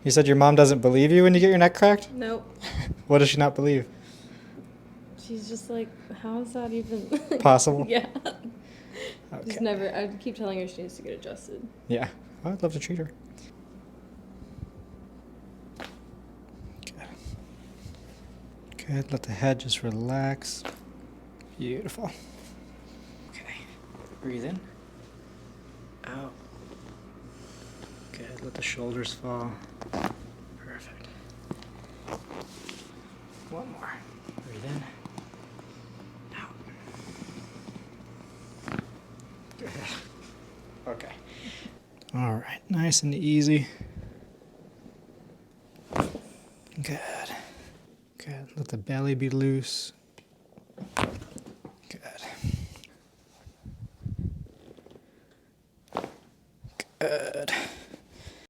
You said your mom doesn't believe you when you get your neck cracked? Nope. What does she not believe? She's just like, how is that even Possible? Yeah. Okay. Just never. I keep telling her she needs to get adjusted. Yeah. I'd love to treat her. Good. Good. Let the head just relax. Beautiful. Okay. Breathe in. Out. Good. Let the shoulders fall. Perfect. One more. Breathe in. Out. Good. Okay. All right. Nice and easy. Good. Good. Let the belly be loose. Good. Good.